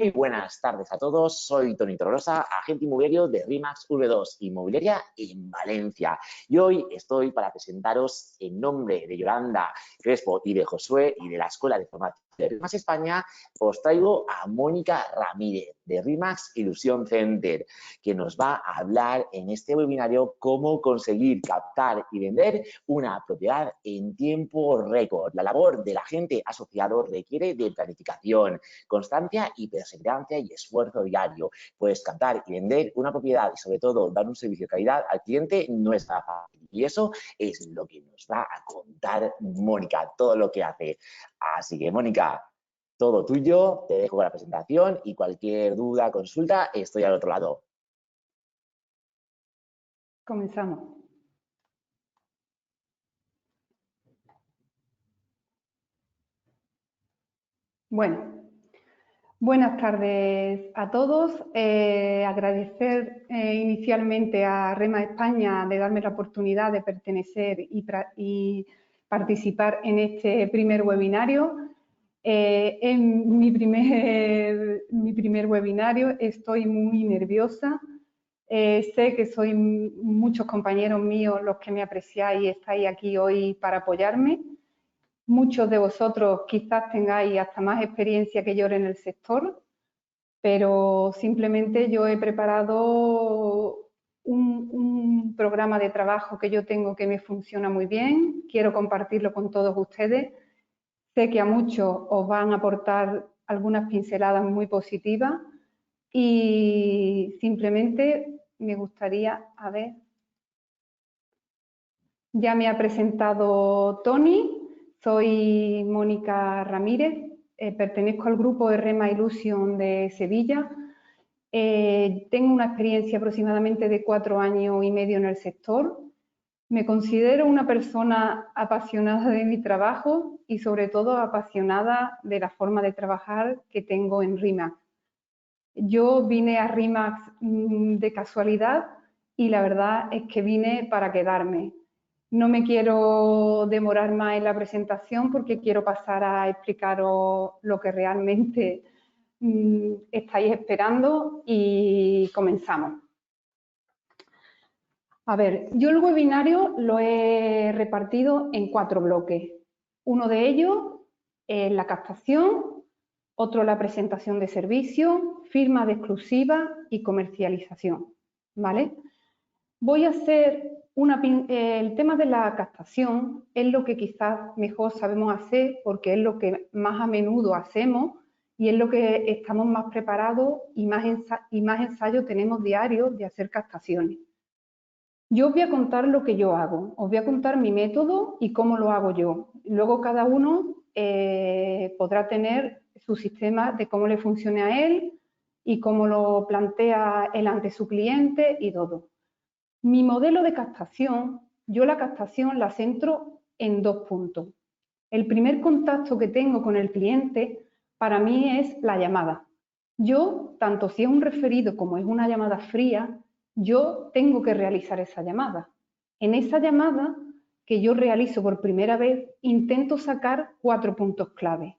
Muy buenas tardes a todos, soy Toni Torrosa, agente inmobiliario de RIMAX V2 Inmobiliaria en Valencia. Y hoy estoy para presentaros en nombre de Yolanda Crespo y de Josué y de la Escuela de Formación de RIMAX España, os traigo a Mónica Ramírez de RIMAX Ilusión Center, que nos va a hablar en este webinario cómo conseguir captar y vender una propiedad en tiempo récord. La labor del agente asociado requiere de planificación, constancia y perseverancia y esfuerzo diario. Pues captar y vender una propiedad y sobre todo dar un servicio de calidad al cliente no es nada fácil. Y eso es lo que nos va a contar Mónica, todo lo que hace. Así que Mónica, todo tuyo, te dejo con la presentación y cualquier duda, consulta, estoy al otro lado. Comenzamos. Bueno, buenas tardes a todos. Agradecer inicialmente a REMA España de darme la oportunidad de pertenecer y participar en este primer webinario. En mi primer webinario estoy muy nerviosa. Sé que sois muchos compañeros míos los que me apreciáis y estáis aquí hoy para apoyarme. Muchos de vosotros quizás tengáis hasta más experiencia que yo en el sector, pero simplemente yo he preparado un programa de trabajo que yo tengo que me funciona muy bien. Quiero compartirlo con todos ustedes. Sé que a muchos os van a aportar algunas pinceladas muy positivas y simplemente me gustaría, a ver, ya me ha presentado Toni. Soy Mónica Ramírez, pertenezco al grupo de REMA Ilusión de Sevilla. Tengo una experiencia aproximadamente de 4 años y medio en el sector. Me considero una persona apasionada de mi trabajo y sobre todo apasionada de la forma de trabajar que tengo en RIMAX. Yo vine a RIMAX de casualidad y la verdad es que vine para quedarme. No me quiero demorar más en la presentación porque quiero pasar a explicaros lo que realmente estáis esperando y comenzamos. A ver, yo el webinario lo he repartido en 4 bloques. Uno de ellos es la captación, otro la presentación de servicio, firma de exclusiva y comercialización, ¿vale? Voy a hacer el tema de la captación es lo que quizás mejor sabemos hacer porque es lo que más a menudo hacemos y es lo que estamos más preparados y más ensayo tenemos diarios de hacer captaciones. Yo os voy a contar lo que yo hago, os voy a contar mi método y cómo lo hago yo. Luego cada uno podrá tener su sistema de cómo le funcione a él y cómo lo plantea él ante su cliente y todo. Mi modelo de captación, yo la captación la centro en 2 puntos. El primer contacto que tengo con el cliente para mí es la llamada. Yo, tanto si es un referido como es una llamada fría, yo tengo que realizar esa llamada. En esa llamada que yo realizo por primera vez, intento sacar 4 puntos clave.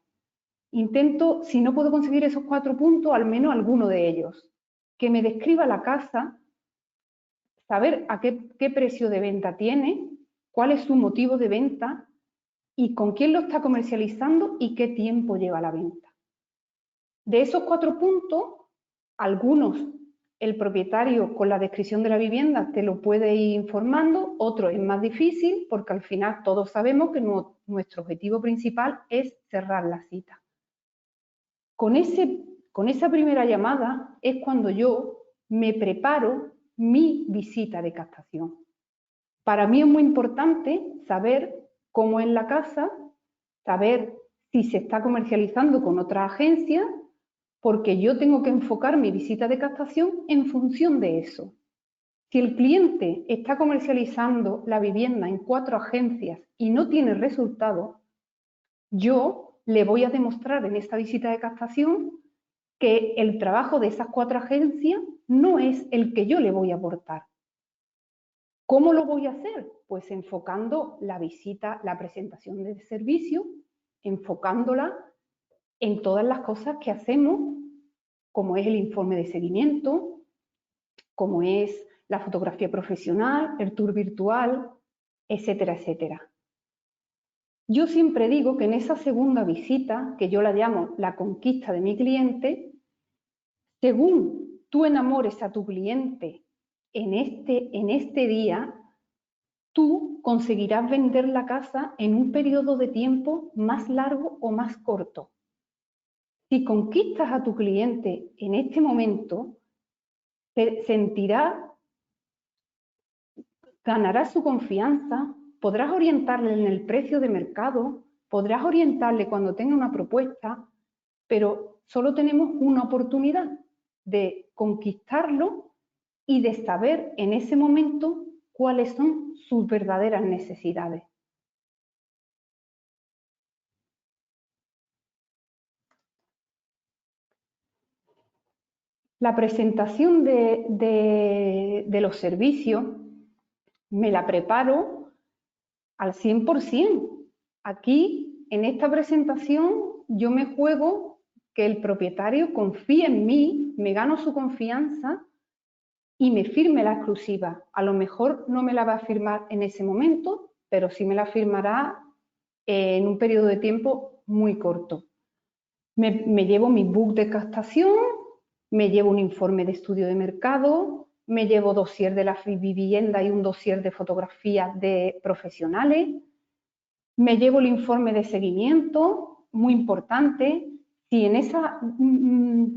Intento, si no puedo conseguir esos 4 puntos, al menos alguno de ellos. Que me describa la casa, saber a qué precio de venta tiene, cuál es su motivo de venta y con quién lo está comercializando y qué tiempo lleva la venta. De esos 4 puntos, algunos el propietario con la descripción de la vivienda te lo puede ir informando, otros es más difícil porque al final todos sabemos que nuestro objetivo principal es cerrar la cita. Con esa primera llamada es cuando yo me preparo mi visita de captación. Para mí es muy importante saber cómo es la casa, saber si se está comercializando con otra agencia, porque yo tengo que enfocar mi visita de captación en función de eso. Si el cliente está comercializando la vivienda en 4 agencias y no tiene resultado, yo le voy a demostrar en esta visita de captación que el trabajo de esas 4 agencias no es el que yo le voy a aportar. ¿Cómo lo voy a hacer? Pues enfocando la visita, la presentación del servicio, enfocándola en todas las cosas que hacemos como es el informe de seguimiento, como es la fotografía profesional, el tour virtual, etcétera, etcétera. Yo siempre digo que en esa segunda visita, que yo la llamo la conquista de mi cliente, según tú enamores a tu cliente en este día, tú conseguirás vender la casa en un periodo de tiempo más largo o más corto. Si conquistas a tu cliente en este momento, ganarás su confianza, podrás orientarle en el precio de mercado, podrás orientarle cuando tenga una propuesta, pero solo tenemos una oportunidad de conquistarlo y de saber en ese momento cuáles son sus verdaderas necesidades. La presentación de los servicios me la preparo al 100%. Aquí, en esta presentación, yo me juego que el propietario confíe en mí, me gano su confianza y me firme la exclusiva. A lo mejor no me la va a firmar en ese momento, pero sí me la firmará en un periodo de tiempo muy corto. Me llevo mi book de captación, me llevo un informe de estudio de mercado, me llevo dossier de la vivienda y un dossier de fotografías de profesionales, me llevo el informe de seguimiento, muy importante. Si en esa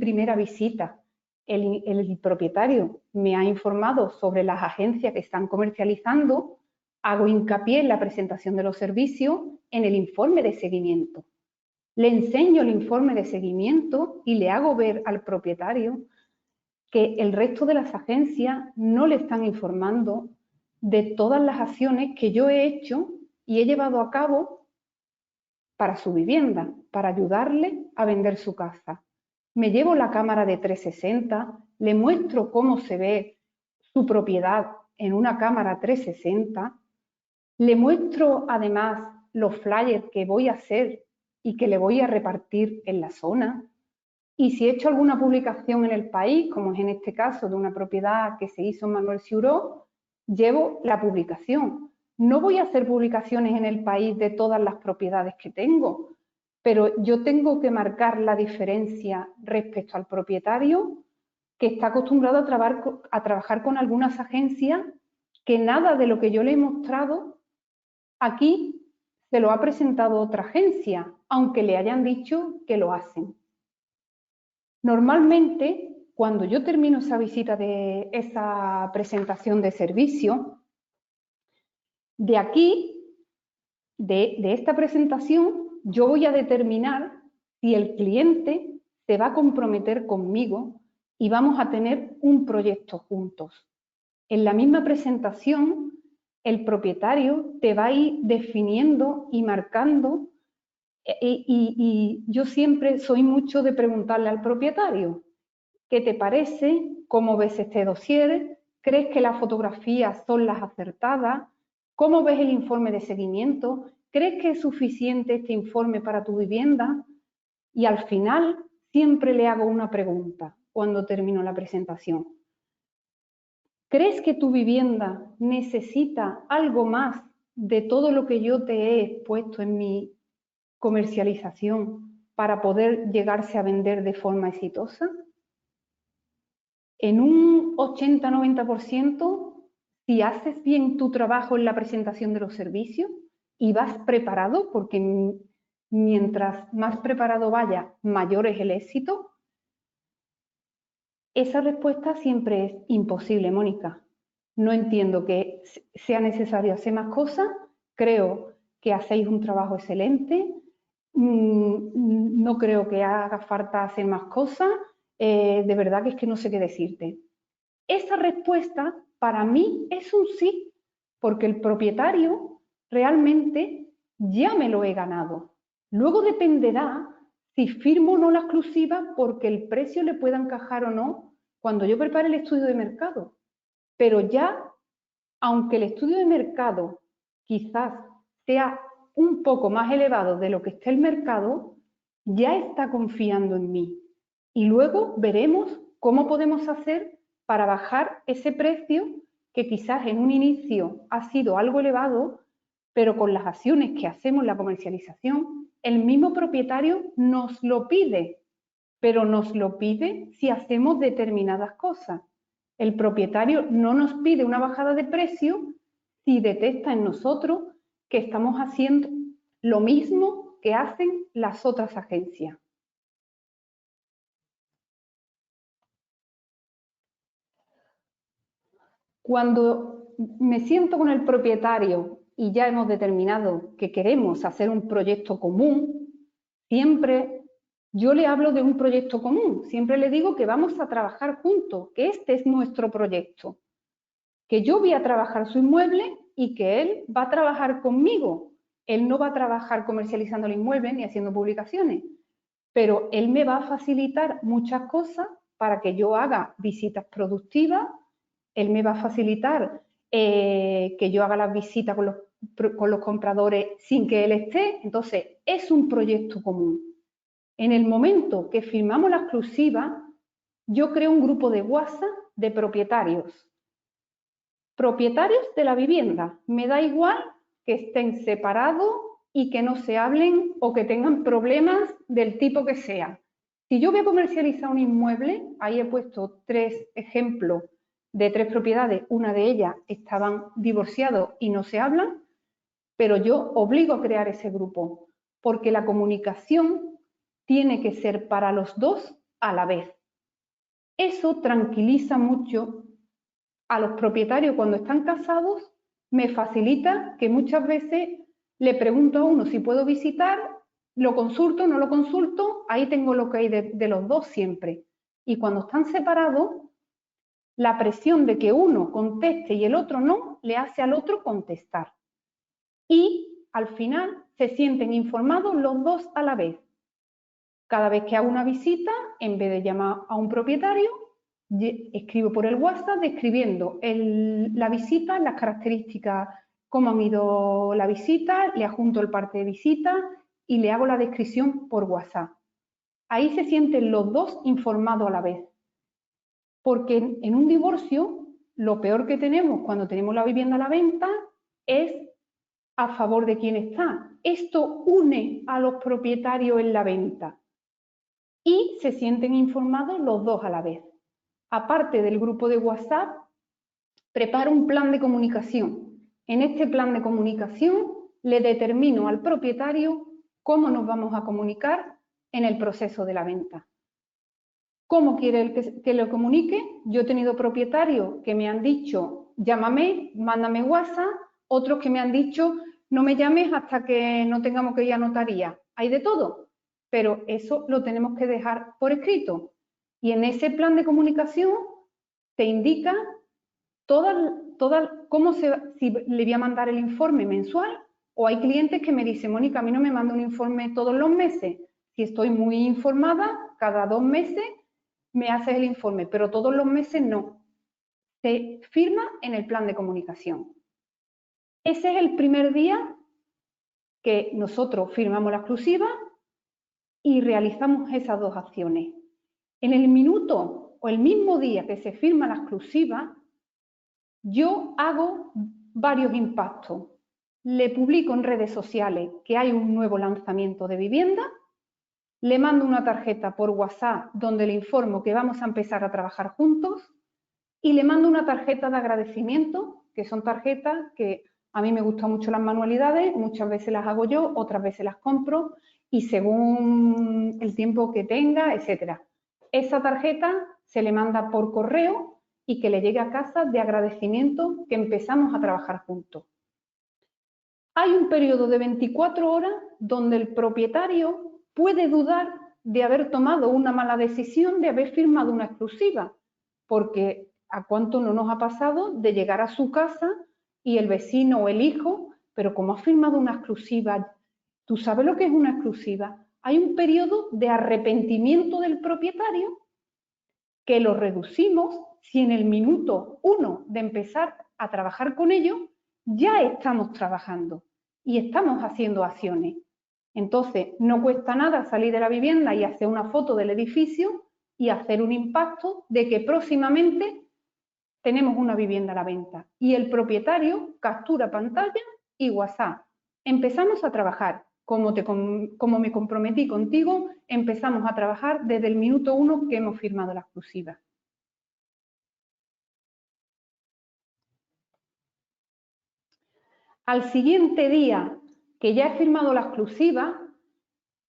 primera visita el propietario me ha informado sobre las agencias que están comercializando, hago hincapié en la presentación de los servicios en el informe de seguimiento. Le enseño el informe de seguimiento y le hago ver al propietario que el resto de las agencias no le están informando de todas las acciones que yo he hecho y he llevado a cabo para su vivienda, para ayudarle a vender su casa. Me llevo la cámara de 360, le muestro cómo se ve su propiedad en una cámara 360, le muestro además los flyers que voy a hacer y que le voy a repartir en la zona. Y si he hecho alguna publicación en el país, como es en este caso de una propiedad que se hizo en Manuel Ciuró, llevo la publicación. No voy a hacer publicaciones en el país de todas las propiedades que tengo, pero yo tengo que marcar la diferencia respecto al propietario que está acostumbrado a trabajar con algunas agencias que nada de lo que yo le he mostrado aquí se lo ha presentado otra agencia, aunque le hayan dicho que lo hacen. Normalmente, cuando yo termino esa visita de esa presentación de servicio, de aquí, de esta presentación, yo voy a determinar si el cliente se va a comprometer conmigo y vamos a tener un proyecto juntos. En la misma presentación, el propietario te va a ir definiendo y marcando, y yo siempre soy mucho de preguntarle al propietario, ¿qué te parece? ¿Cómo ves este dossier? ¿Crees que las fotografías son las acertadas? ¿Cómo ves el informe de seguimiento? ¿Crees que es suficiente este informe para tu vivienda? Y al final siempre le hago una pregunta cuando termino la presentación. ¿Crees que tu vivienda necesita algo más de todo lo que yo te he expuesto en mi comercialización para poder llegarse a vender de forma exitosa? En un 80-90%, si haces bien tu trabajo en la presentación de los servicios y vas preparado, porque mientras más preparado vaya, mayor es el éxito, esa respuesta siempre es imposible, Mónica. No entiendo que sea necesario hacer más cosas, creo que hacéis un trabajo excelente, no creo que haga falta hacer más cosas, de verdad que es que no sé qué decirte. Esa respuesta para mí es un sí, porque el propietario realmente ya me lo he ganado. Luego dependerá si firmo o no la exclusiva porque el precio le pueda encajar o no cuando yo prepare el estudio de mercado. Pero ya, aunque el estudio de mercado quizás sea un poco más elevado de lo que esté el mercado, ya está confiando en mí. Y luego veremos cómo podemos hacer para bajar ese precio que quizás en un inicio ha sido algo elevado, pero con las acciones que hacemos en la comercialización, el mismo propietario nos lo pide, pero nos lo pide si hacemos determinadas cosas. El propietario no nos pide una bajada de precio si detecta en nosotros que estamos haciendo lo mismo que hacen las otras agencias. Cuando me siento con el propietario y ya hemos determinado que queremos hacer un proyecto común, siempre yo le hablo de un proyecto común, siempre le digo que vamos a trabajar juntos, que este es nuestro proyecto, que yo voy a trabajar su inmueble y que él va a trabajar conmigo. Él no va a trabajar comercializando el inmueble ni haciendo publicaciones, pero él me va a facilitar muchas cosas para que yo haga visitas productivas, él me va a facilitar que yo haga las visitas con los compradores sin que él esté. Entonces, es un proyecto común. En el momento que firmamos la exclusiva, yo creo un grupo de WhatsApp de propietarios. Propietarios de la vivienda. Me da igual que estén separados y que no se hablen o que tengan problemas del tipo que sea. Si yo voy a comercializar un inmueble, ahí he puesto 3 ejemplos de 3 propiedades, una de ellas estaban divorciados y no se hablan, pero yo obligo a crear ese grupo, porque la comunicación tiene que ser para los dos a la vez. Eso tranquiliza mucho a los propietarios cuando están casados, me facilita que muchas veces le pregunto a uno si puedo visitar, lo consulto, no lo consulto, ahí tengo lo que hay de los dos siempre. Y cuando están separados, la presión de que uno conteste y el otro no, le hace al otro contestar. Y al final se sienten informados los dos a la vez. Cada vez que hago una visita, en vez de llamar a un propietario, escribo por el WhatsApp describiendo la visita, las características, cómo han ido la visita, le adjunto el parte de visita y le hago la descripción por WhatsApp. Ahí se sienten los dos informados a la vez. Porque en un divorcio, lo peor que tenemos cuando tenemos la vivienda a la venta es a favor de quién está. Esto une a los propietarios en la venta y se sienten informados los dos a la vez. Aparte del grupo de WhatsApp, preparo un plan de comunicación. En este plan de comunicación le determino al propietario cómo nos vamos a comunicar en el proceso de la venta. ¿Cómo quiere él que lo comunique? Yo he tenido propietarios que me han dicho, llámame, mándame WhatsApp, otros que me han dicho, no me llames hasta que no tengamos que ir a notaría. Hay de todo, pero eso lo tenemos que dejar por escrito. Y en ese plan de comunicación te indica si le voy a mandar el informe mensual, o hay clientes que me dicen, Mónica, a mí no me manda un informe todos los meses. Si estoy muy informada, cada 2 meses me haces el informe, pero todos los meses no. Se firma en el plan de comunicación. Ese es el primer día que nosotros firmamos la exclusiva y realizamos esas 2 acciones. En el minuto o el mismo día que se firma la exclusiva, yo hago varios impactos. Le publico en redes sociales que hay un nuevo lanzamiento de vivienda, le mando una tarjeta por WhatsApp donde le informo que vamos a empezar a trabajar juntos y le mando una tarjeta de agradecimiento, que son tarjetas que a mí me gustan mucho las manualidades, muchas veces las hago yo, otras veces las compro y según el tiempo que tenga, etcétera. Esa tarjeta se le manda por correo y que le llegue a casa de agradecimiento que empezamos a trabajar juntos. Hay un periodo de 24 horas donde el propietario puede dudar de haber tomado una mala decisión, de haber firmado una exclusiva, porque a cuánto no nos ha pasado de llegar a su casa y el vecino o el hijo, pero como has firmado una exclusiva, ¿tú sabes lo que es una exclusiva? Hay un periodo de arrepentimiento del propietario que lo reducimos si en el minuto 1 de empezar a trabajar con ellos ya estamos trabajando y estamos haciendo acciones. Entonces, no cuesta nada salir de la vivienda y hacer una foto del edificio, y hacer un impacto de que próximamente tenemos una vivienda a la venta. Y el propietario captura pantalla y WhatsApp. Empezamos a trabajar. Como me comprometí contigo, empezamos a trabajar desde el minuto 1 que hemos firmado la exclusiva. Al siguiente día que ya he firmado la exclusiva,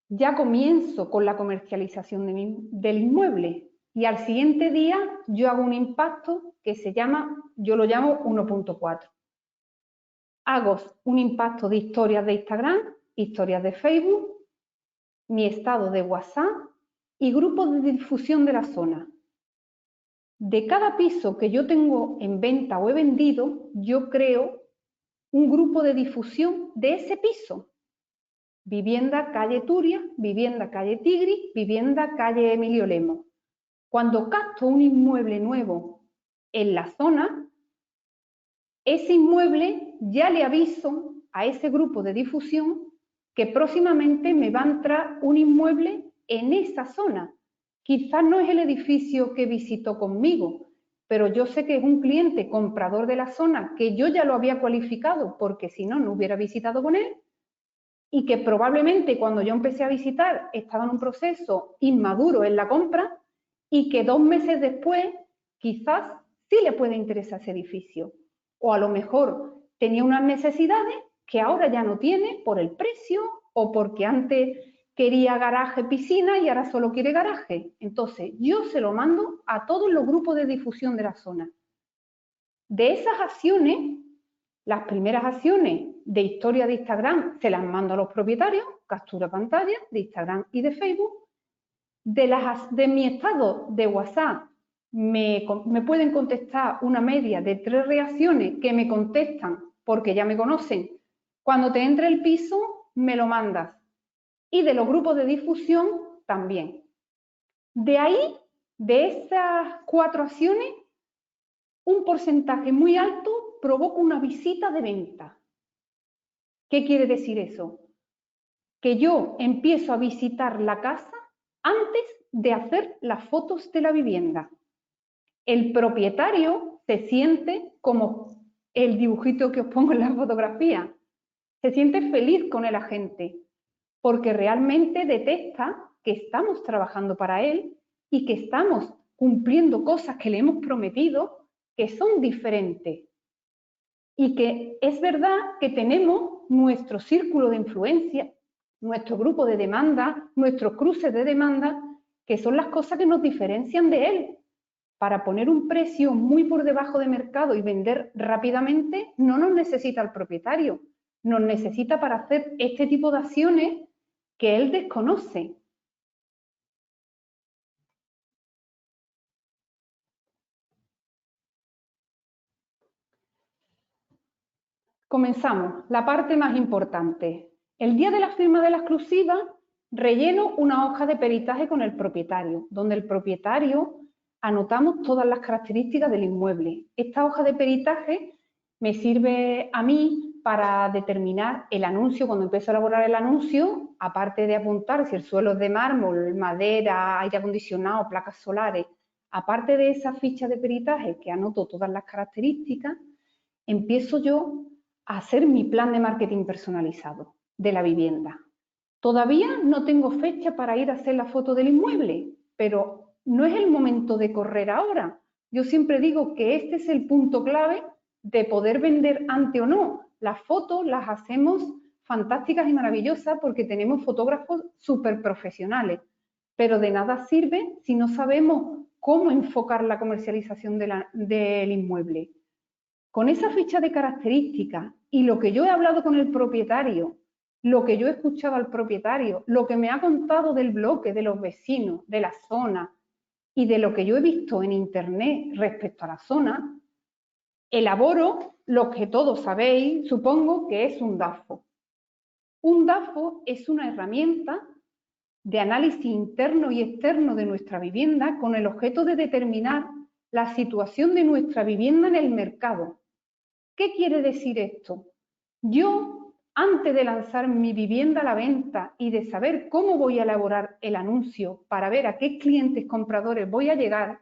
ya comienzo con la comercialización del inmueble. Y al siguiente día yo hago un impacto que yo lo llamo 1.4. Hago un impacto de historias de Instagram, historias de Facebook, mi estado de WhatsApp y grupos de difusión de la zona. De cada piso que yo tengo en venta o he vendido, yo creo un grupo de difusión de ese piso. Vivienda calle Turia, vivienda calle Tigris, vivienda calle Emilio Lemos. Cuando capto un inmueble nuevo en la zona, ese inmueble ya le aviso a ese grupo de difusión que próximamente me va a entrar un inmueble en esa zona. Quizás no es el edificio que visitó conmigo, pero yo sé que es un cliente comprador de la zona que yo ya lo había cualificado porque si no, no hubiera visitado con él y que probablemente cuando yo empecé a visitar estaba en un proceso inmaduro en la compra y que 2 meses después quizás sí le puede interesar ese edificio. O a lo mejor tenía unas necesidades que ahora ya no tiene por el precio o porque antes quería garaje, piscina y ahora solo quiere garaje. Entonces, yo se lo mando a todos los grupos de difusión de la zona. De esas acciones, las primeras acciones de historia de Instagram se las mando a los propietarios, captura pantalla de Instagram y de Facebook. De mi estado de WhatsApp me pueden contestar una media de 3 reacciones que me contestan porque ya me conocen. Cuando te entre el piso, me lo mandas. Y de los grupos de difusión también. De ahí, de esas 4 acciones, un porcentaje muy alto provoca una visita de venta. ¿Qué quiere decir eso? Que yo empiezo a visitar la casa antes de hacer las fotos de la vivienda. El propietario se siente como el dibujito que os pongo en la fotografía. Se siente feliz con el agente porque realmente detecta que estamos trabajando para él y que estamos cumpliendo cosas que le hemos prometido que son diferentes. Y que es verdad que tenemos nuestro círculo de influencia, nuestro grupo de demanda, nuestros cruces de demanda, que son las cosas que nos diferencian de él. Para poner un precio muy por debajo de mercado y vender rápidamente, no nos necesita el propietario, nos necesita para hacer este tipo de acciones que él desconoce. Comenzamos, la parte más importante. El día de la firma de la exclusiva, relleno una hoja de peritaje con el propietario, donde el propietario anotamos todas las características del inmueble. Esta hoja de peritaje me sirve a mí para determinar el anuncio. Cuando empiezo a elaborar el anuncio, aparte de apuntar si el suelo es de mármol, madera, aire acondicionado, placas solares, aparte de esa ficha de peritaje que anoto todas las características, empiezo yo a hacer mi plan de marketing personalizado de la vivienda. Todavía no tengo fecha para ir a hacer la foto del inmueble, pero no es el momento de correr ahora. Yo siempre digo que este es el punto clave de poder vender antes o no. Las fotos las hacemos fantásticas y maravillosas porque tenemos fotógrafos súper profesionales, pero de nada sirve si no sabemos cómo enfocar la comercialización del inmueble. Con esa ficha de características y lo que yo he hablado con el propietario, lo que yo he escuchado al propietario, lo que me ha contado del bloque, de los vecinos, de la zona y de lo que yo he visto en internet respecto a la zona, elaboro lo que todos sabéis, supongo que es un DAFO. Un DAFO es una herramienta de análisis interno y externo de nuestra vivienda con el objeto de determinar la situación de nuestra vivienda en el mercado. ¿Qué quiere decir esto? Yo antes de lanzar mi vivienda a la venta y de saber cómo voy a elaborar el anuncio para ver a qué clientes compradores voy a llegar,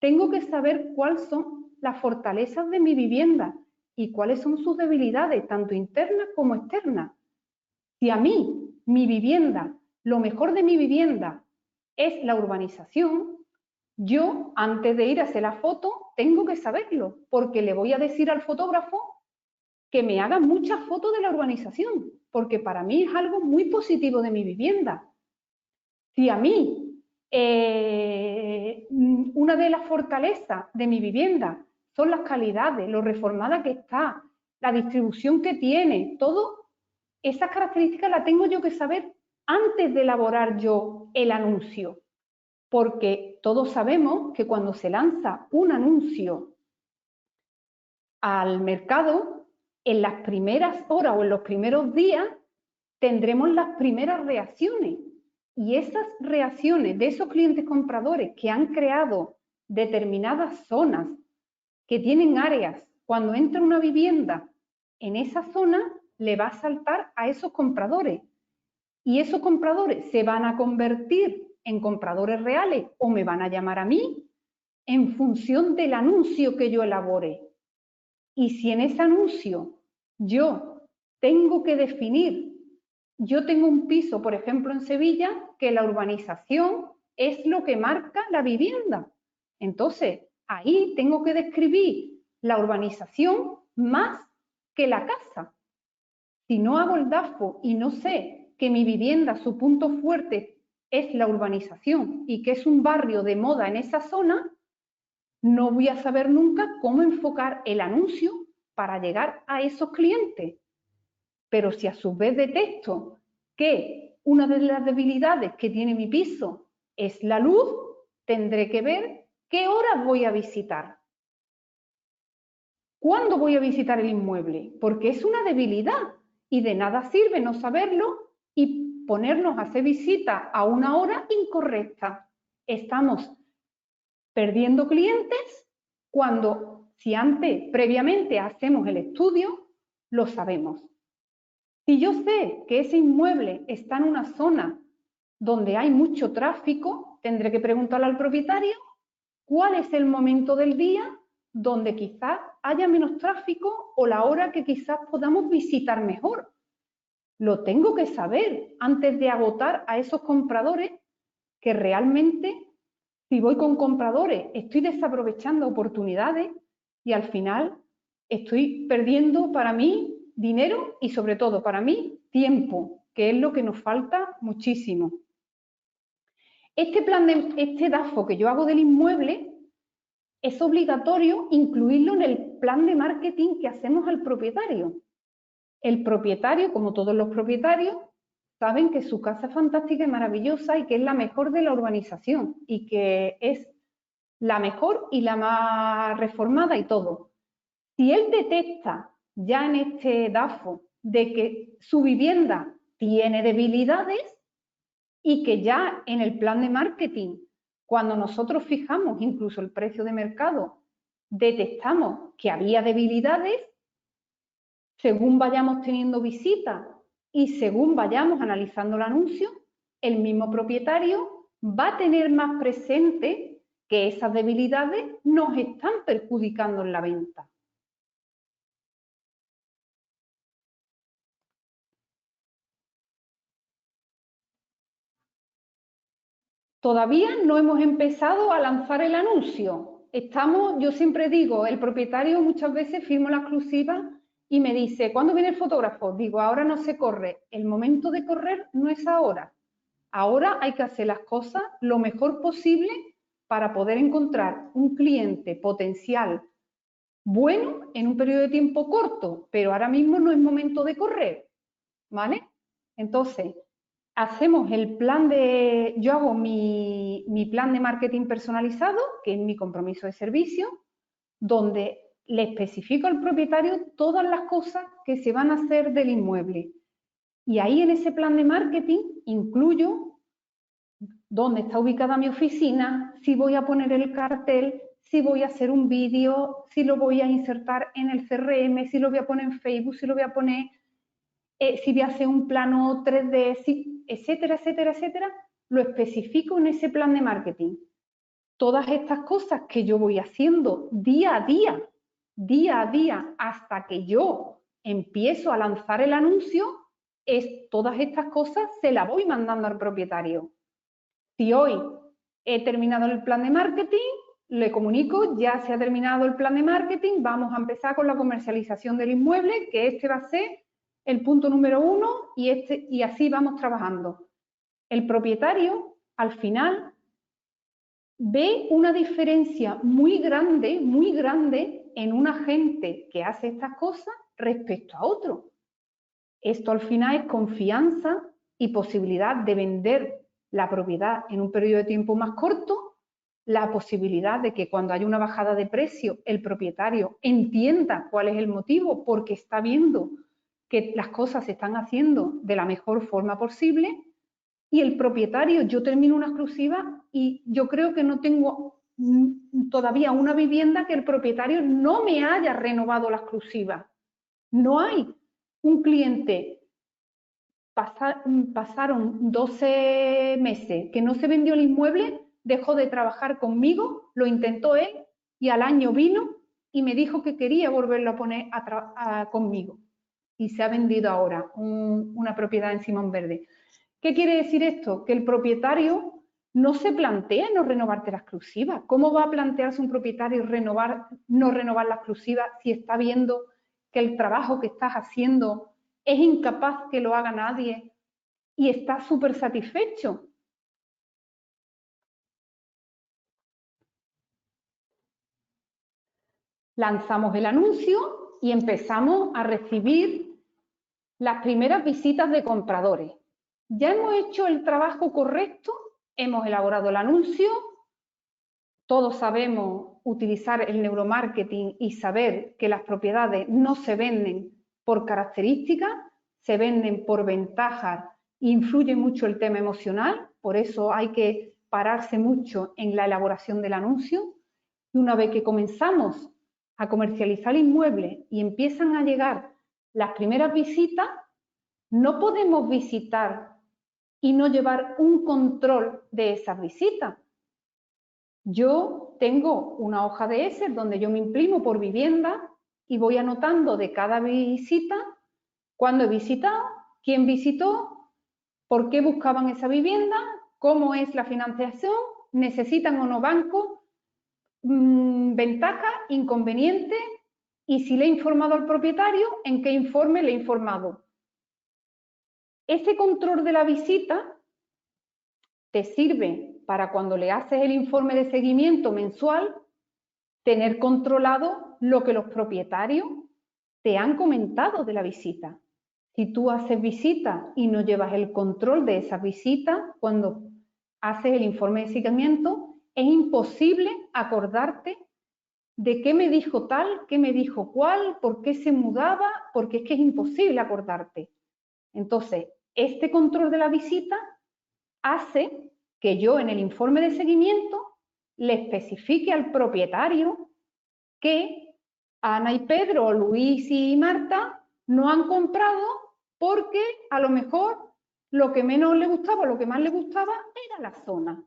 tengo que saber cuáles son las fortalezas de mi vivienda y cuáles son sus debilidades, tanto internas como externas. Si a mí, mi vivienda, lo mejor de mi vivienda es la urbanización, yo, antes de ir a hacer la foto, tengo que saberlo, porque le voy a decir al fotógrafo que me haga muchas fotos de la urbanización, porque para mí es algo muy positivo de mi vivienda. Si a mí una de las fortalezas de mi vivienda son las calidades, lo reformada que está, la distribución que tiene, todo, esas características las tengo yo que saber antes de elaborar yo el anuncio, porque todos sabemos que cuando se lanza un anuncio al mercado, en las primeras horas o en los primeros días tendremos las primeras reacciones. Y esas reacciones de esos clientes compradores que han creado determinadas zonas, que tienen áreas, cuando entra una vivienda en esa zona, le va a saltar a esos compradores. Y esos compradores se van a convertir en compradores reales o me van a llamar a mí en función del anuncio que yo elabore. Y si en ese anuncio yo tengo que definir, yo tengo un piso, por ejemplo, en Sevilla, que la urbanización es lo que marca la vivienda. Entonces, ahí tengo que describir la urbanización más que la casa. Si no hago el DAFO y no sé que mi vivienda, su punto fuerte es la urbanización y que es un barrio de moda en esa zona, no voy a saber nunca cómo enfocar el anuncio para llegar a esos clientes. Pero si a su vez detecto que una de las debilidades que tiene mi piso es la luz, tendré que ver qué horas voy a visitar. ¿Cuándo voy a visitar el inmueble? Porque es una debilidad y de nada sirve no saberlo y ponernos a hacer visita a una hora incorrecta. Estamos perdiendo clientes cuando, si antes, previamente hacemos el estudio, lo sabemos. Si yo sé que ese inmueble está en una zona donde hay mucho tráfico, tendré que preguntarle al propietario cuál es el momento del día donde quizás haya menos tráfico o la hora que quizás podamos visitar mejor. Lo tengo que saber antes de agotar a esos compradores que realmente, si voy con compradores, estoy desaprovechando oportunidades y al final estoy perdiendo para mí dinero y sobre todo para mí tiempo, que es lo que nos falta muchísimo. Este DAFO que yo hago del inmueble es obligatorio incluirlo en el plan de marketing que hacemos al propietario. El propietario, como todos los propietarios, saben que su casa es fantástica y maravillosa y que es la mejor de la urbanización y que es la mejor y la más reformada y todo. Si él detecta ya en este DAFO de que su vivienda tiene debilidades y que ya en el plan de marketing, cuando nosotros fijamos incluso el precio de mercado, detectamos que había debilidades, según vayamos teniendo visitas y según vayamos analizando el anuncio, el mismo propietario va a tener más presente que esas debilidades nos están perjudicando en la venta. Todavía no hemos empezado a lanzar el anuncio. Yo siempre digo, el propietario muchas veces firma la exclusiva y me dice, ¿cuándo viene el fotógrafo? Digo, ahora no se corre. El momento de correr no es ahora. Ahora hay que hacer las cosas lo mejor posible para poder encontrar un cliente potencial bueno en un periodo de tiempo corto, pero ahora mismo no es momento de correr, ¿vale? Entonces, yo hago mi plan de marketing personalizado, que es mi compromiso de servicio, donde le especifico al propietario todas las cosas que se van a hacer del inmueble. Y ahí en ese plan de marketing incluyo dónde está ubicada mi oficina, si voy a poner el cartel, si voy a hacer un vídeo, si lo voy a insertar en el CRM, si lo voy a poner en Facebook, si lo voy a poner si voy a hacer un plano 3D, etcétera, etcétera, etcétera, lo especifico en ese plan de marketing. Todas estas cosas que yo voy haciendo día a día, hasta que yo empiezo a lanzar el anuncio, todas estas cosas se las voy mandando al propietario. Si hoy he terminado el plan de marketing, le comunico, ya se ha terminado el plan de marketing, vamos a empezar con la comercialización del inmueble, que este va a ser el punto número 1 y así vamos trabajando. El propietario, al final, ve una diferencia muy grande en un agente que hace estas cosas respecto a otro. Esto al final es confianza y posibilidad de vender la propiedad en un periodo de tiempo más corto, la posibilidad de que cuando haya una bajada de precio el propietario entienda cuál es el motivo porque está viendo que las cosas se están haciendo de la mejor forma posible. Y el propietario, yo termino una exclusiva y yo creo que no tengo todavía una vivienda que el propietario no me haya renovado la exclusiva. No hay un cliente, pasaron 12 meses que no se vendió el inmueble, dejó de trabajar conmigo, lo intentó él y al año vino y me dijo que quería volverlo a poner conmigo. Y se ha vendido ahora una propiedad en Simón Verde. ¿Qué quiere decir esto? Que el propietario no se plantea no renovarte la exclusiva. ¿Cómo va a plantearse un propietario no renovar la exclusiva si está viendo que el trabajo que estás haciendo es incapaz que lo haga nadie y está súper satisfecho? Lanzamos el anuncio y empezamos a recibir las primeras visitas de compradores. Ya hemos hecho el trabajo correcto, hemos elaborado el anuncio, todos sabemos utilizar el neuromarketing y saber que las propiedades no se venden por características, se venden por ventajas, influye mucho el tema emocional, por eso hay que pararse mucho en la elaboración del anuncio. Y una vez que comenzamos a comercializar el inmueble y empiezan a llegar las primeras visitas, no podemos visitar y no llevar un control de esas visitas. Yo tengo una hoja de Excel donde yo me imprimo por vivienda y voy anotando de cada visita cuándo he visitado, quién visitó, por qué buscaban esa vivienda, cómo es la financiación, necesitan o no banco, ventajas, inconvenientes y si le he informado al propietario, en qué informe le he informado. Ese control de la visita te sirve para cuando le haces el informe de seguimiento mensual, tener controlado lo que los propietarios te han comentado de la visita. Si tú haces visitas y no llevas el control de esas visitas, cuando haces el informe de seguimiento, es imposible acordarte de qué me dijo tal, qué me dijo cuál, por qué se mudaba, porque es que es imposible acordarte. Entonces, este control de la visita hace que yo en el informe de seguimiento le especifique al propietario que Ana y Pedro, Luis y Marta no han comprado porque a lo mejor lo que menos le gustaba, lo que más le gustaba era la zona.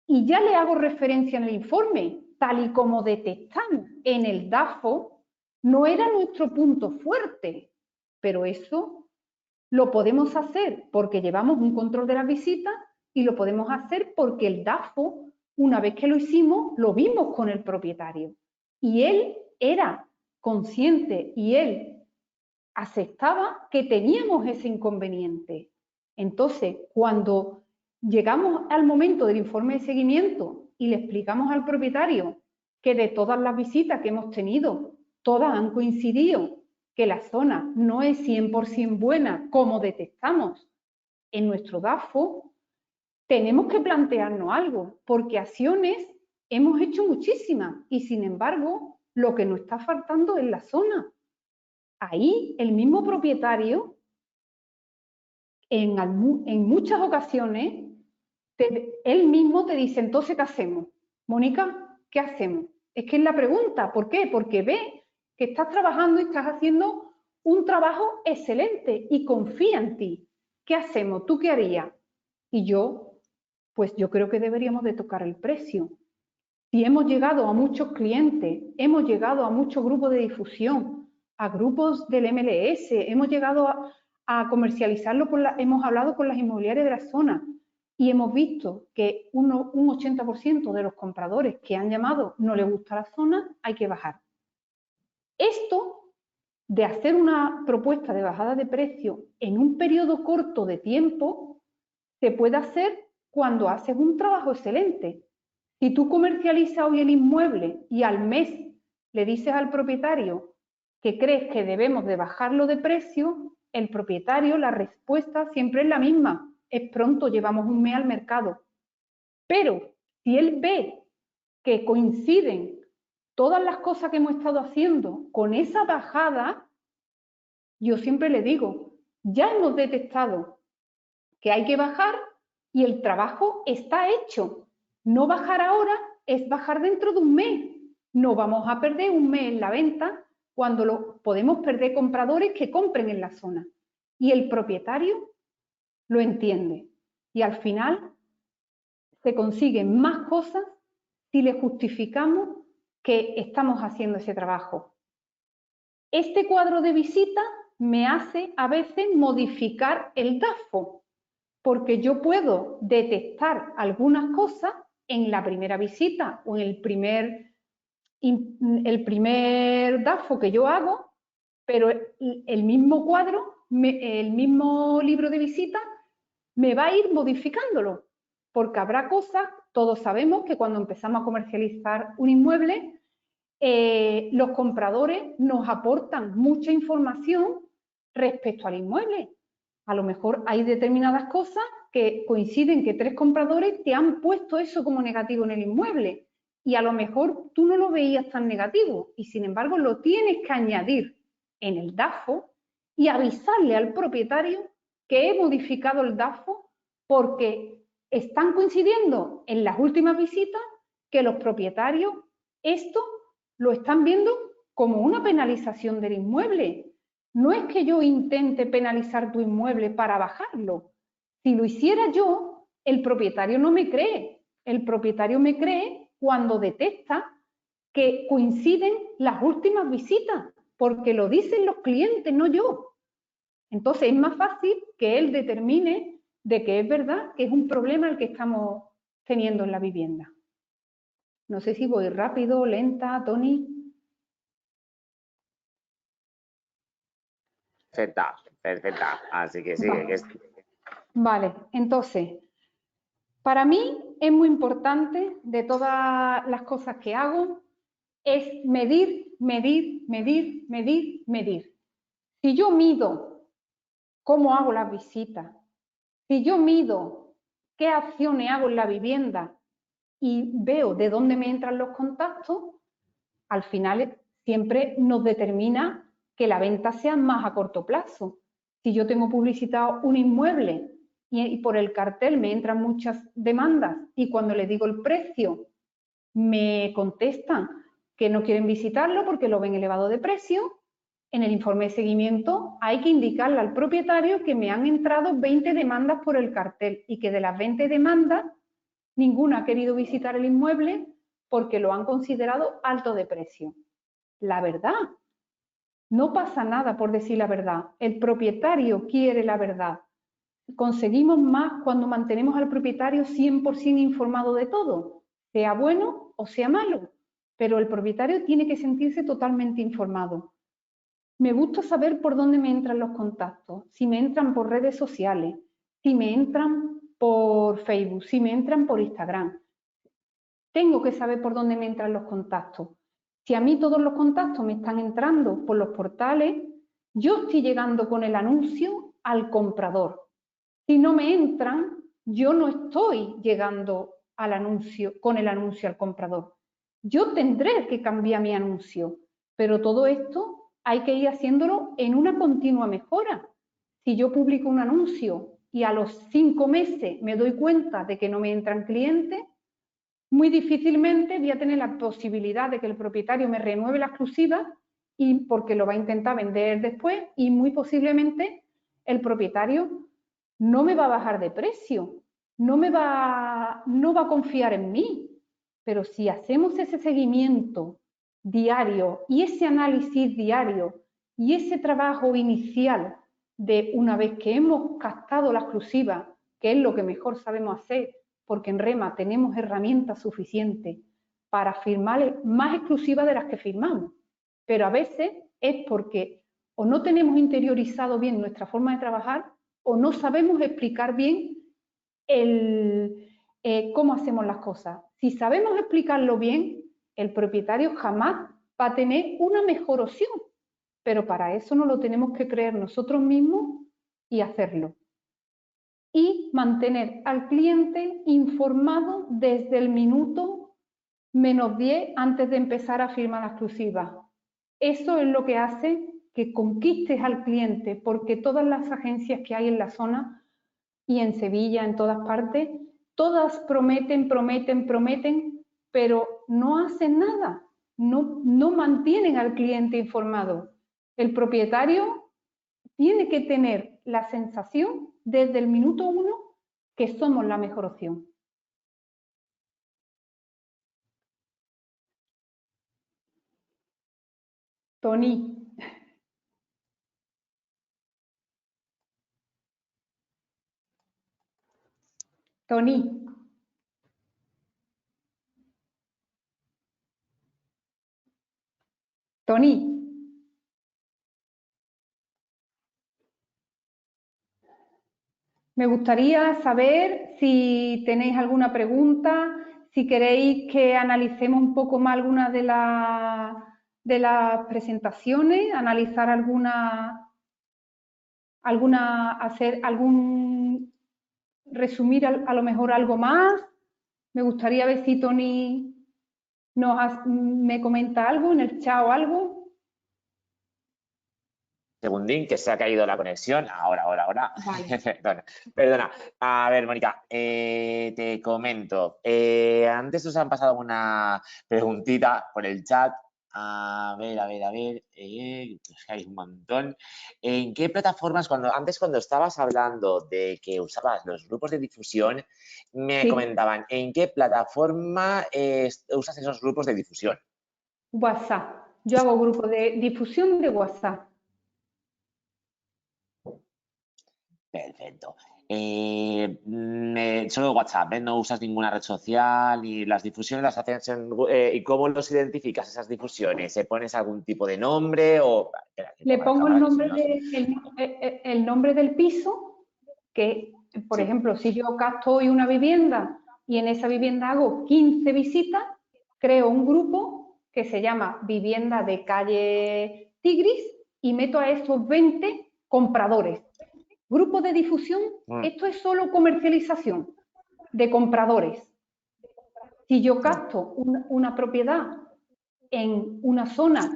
Y ya le hago referencia en el informe, tal y como detectamos en el DAFO, no era nuestro punto fuerte, pero eso lo podemos hacer porque llevamos un control de las visitas y lo podemos hacer porque el DAFO, una vez que lo hicimos, lo vimos con el propietario. Y él era consciente y él aceptaba que teníamos ese inconveniente. Entonces, cuando llegamos al momento del informe de seguimiento y le explicamos al propietario que de todas las visitas que hemos tenido, todas han coincidido que la zona no es 100% buena como detectamos en nuestro DAFO, tenemos que plantearnos algo, porque acciones hemos hecho muchísimas y sin embargo lo que nos está faltando es la zona. Ahí el mismo propietario en muchas ocasiones él mismo te dice, entonces ¿qué hacemos? Mónica, ¿qué hacemos? Es que es la pregunta, ¿por qué? Porque ve que estás trabajando y estás haciendo un trabajo excelente y confía en ti. ¿Qué hacemos? ¿Tú qué harías? Y yo, pues yo creo que deberíamos de tocar el precio. Si hemos llegado a muchos clientes, hemos llegado a muchos grupos de difusión, a grupos del MLS, hemos llegado a comercializarlo, hemos hablado con las inmobiliarias de la zona y hemos visto que un 80% de los compradores que han llamado no les gusta la zona, hay que bajar. Esto de hacer una propuesta de bajada de precio en un periodo corto de tiempo se puede hacer cuando haces un trabajo excelente. Si tú comercializas hoy el inmueble y al mes le dices al propietario que crees que debemos de bajarlo de precio, el propietario, la respuesta siempre es la misma. Es pronto, llevamos un mes al mercado. Pero si él ve que coinciden todas las cosas que hemos estado haciendo con esa bajada, yo siempre le digo, ya hemos detectado que hay que bajar y el trabajo está hecho. No bajar ahora es bajar dentro de un mes. No vamos a perder un mes en la venta cuando podemos perder compradores que compren en la zona. Y el propietario lo entiende. Y al final se consiguen más cosas si le justificamos que estamos haciendo ese trabajo. Este cuadro de visita me hace a veces modificar el DAFO, porque yo puedo detectar algunas cosas en la primera visita o en el primer DAFO que yo hago, pero el mismo cuadro, el mismo libro de visita me va a ir modificándolo, porque habrá cosas, todos sabemos que cuando empezamos a comercializar un inmueble, los compradores nos aportan mucha información respecto al inmueble. A lo mejor hay determinadas cosas que coinciden que 3 compradores te han puesto eso como negativo en el inmueble y a lo mejor tú no lo veías tan negativo y sin embargo lo tienes que añadir en el DAFO y avisarle al propietario que he modificado el DAFO porque están coincidiendo en las últimas visitas que los propietarios esto lo están viendo como una penalización del inmueble. No es que yo intente penalizar tu inmueble para bajarlo. Si lo hiciera yo, el propietario no me cree. El propietario me cree cuando detecta que coinciden las últimas visitas, porque lo dicen los clientes, no yo. Entonces es más fácil que él determine de que es verdad que es un problema el que estamos teniendo en la vivienda. No sé si voy rápido, lenta, Tony. Perfecta, perfecta. Así que sigue. Vale, entonces, para mí es muy importante, de todas las cosas que hago, es medir, medir, medir, medir, medir. Si yo mido cómo hago las visitas, si yo mido qué acciones hago en la vivienda y veo de dónde me entran los contactos, al final siempre nos determina que la venta sea más a corto plazo. Si yo tengo publicitado un inmueble y por el cartel me entran muchas demandas y cuando le digo el precio me contestan que no quieren visitarlo porque lo ven elevado de precio, en el informe de seguimiento hay que indicarle al propietario que me han entrado 20 demandas por el cartel y que de las 20 demandas ninguna ha querido visitar el inmueble porque lo han considerado alto de precio. La verdad. No pasa nada por decir la verdad. El propietario quiere la verdad. Conseguimos más cuando mantenemos al propietario 100% informado de todo, sea bueno o sea malo, pero el propietario tiene que sentirse totalmente informado. Me gusta saber por dónde me entran los contactos, si me entran por redes sociales, si me entran por Facebook, si me entran por Instagram. Tengo que saber por dónde me entran los contactos. Si a mí todos los contactos me están entrando por los portales, yo estoy llegando con el anuncio al comprador. Si no me entran, yo no estoy llegando al anuncio, con el anuncio al comprador. Yo tendré que cambiar mi anuncio, pero todo esto hay que ir haciéndolo en una continua mejora. Si yo publico un anuncio y a los 5 meses me doy cuenta de que no me entran clientes, muy difícilmente voy a tener la posibilidad de que el propietario me renueve la exclusiva y porque lo va a intentar vender después y muy posiblemente el propietario no me va a bajar de precio, no va a confiar en mí. Pero si hacemos ese seguimiento diario y ese análisis diario y ese trabajo inicial de una vez que hemos captado la exclusiva, que es lo que mejor sabemos hacer, porque en REMA tenemos herramientas suficientes para firmar más exclusivas de las que firmamos, pero a veces es porque o no tenemos interiorizado bien nuestra forma de trabajar o no sabemos explicar bien cómo hacemos las cosas. Si sabemos explicarlo bien, el propietario jamás va a tener una mejor opción, pero para eso nos lo tenemos que creer nosotros mismos y hacerlo. Y mantener al cliente informado desde el minuto -10 antes de empezar a firmar la exclusiva. Eso es lo que hace que conquistes al cliente, porque todas las agencias que hay en la zona y en Sevilla, en todas partes, todas prometen, pero no hacen nada, no mantienen al cliente informado. El propietario tiene que tener la sensación desde el minuto 1 que somos la mejor opción. Tony. Tony. Tony. Me gustaría saber si tenéis alguna pregunta, si queréis que analicemos un poco más algunas de las presentaciones, analizar hacer resumir a lo mejor algo más. Me gustaría ver si Tony me comenta algo en el chat o algo. Segundín, que se ha caído la conexión. Ahora. Vale. Perdona. A ver, Mónica, te comento. Antes os han pasado una preguntita por el chat. A ver. Hay un montón. ¿En qué plataformas, antes cuando estabas hablando de que usabas los grupos de difusión, me comentaban, ¿en qué plataforma usas esos grupos de difusión? WhatsApp. Yo hago grupos de difusión de WhatsApp. Perfecto. Solo WhatsApp, ¿eh? No usas ninguna red social y las difusiones las haces ¿y cómo los identificas esas difusiones? ¿Se pones algún tipo de nombre o...? Le pongo el nombre del piso, que, por ejemplo, si yo capto hoy una vivienda y en esa vivienda hago 15 visitas, creo un grupo que se llama Vivienda de Calle Tigris y meto a esos 20 compradores. Grupo de difusión, esto es solo comercialización de compradores. Si yo capto una propiedad en una zona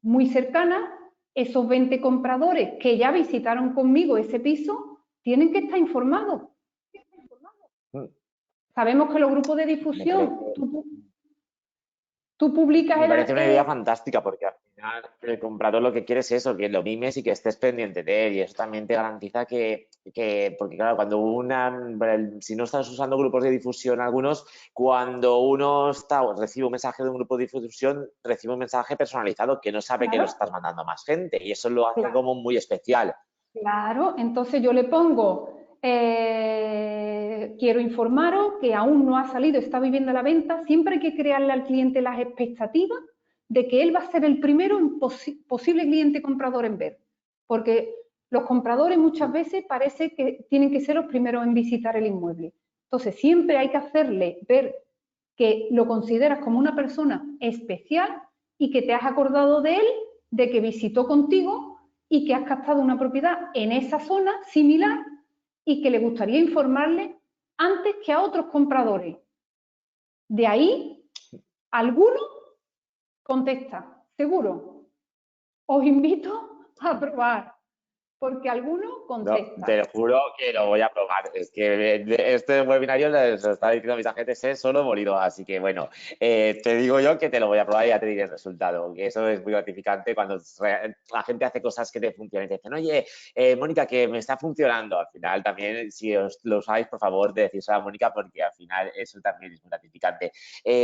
muy cercana, esos 20 compradores que ya visitaron conmigo ese piso tienen que estar informados. Sabemos que los grupos de difusión, tú publicas... Me parece una idea fantástica porque al final el comprador lo que quiere es eso, que lo mimes y que estés pendiente de él, y eso también te garantiza porque claro, si no estás usando grupos de difusión algunos, cuando uno recibe un mensaje de un grupo de difusión, recibe un mensaje personalizado que no sabe que lo estás mandando a más gente y eso lo hace como muy especial. Claro, entonces yo le pongo... quiero informaros que aún no ha salido esta vivienda a la venta. Siempre hay que crearle al cliente las expectativas de que él va a ser el primero en posible cliente comprador en ver, porque los compradores muchas veces parece que tienen que ser los primeros en visitar el inmueble. Entonces siempre hay que hacerle ver que lo consideras como una persona especial y que te has acordado de él, de que visitó contigo y que has captado una propiedad en esa zona similar y que le gustaría informarle antes que a otros compradores. De ahí, alguno contesta, seguro. Os invito a probar. porque alguno No, contesta. te juro que lo voy a probar. Es que este webinario les está diciendo a mis agentes es solo molido. Así que bueno, te digo yo que te lo voy a probar y ya te diré el resultado. Que eso es muy gratificante cuando la gente hace cosas que te funcionan y te dicen, oye, Mónica, que me está funcionando. Al final también, si os lo usáis, por favor, de decírselo a Mónica, porque al final eso también es muy gratificante.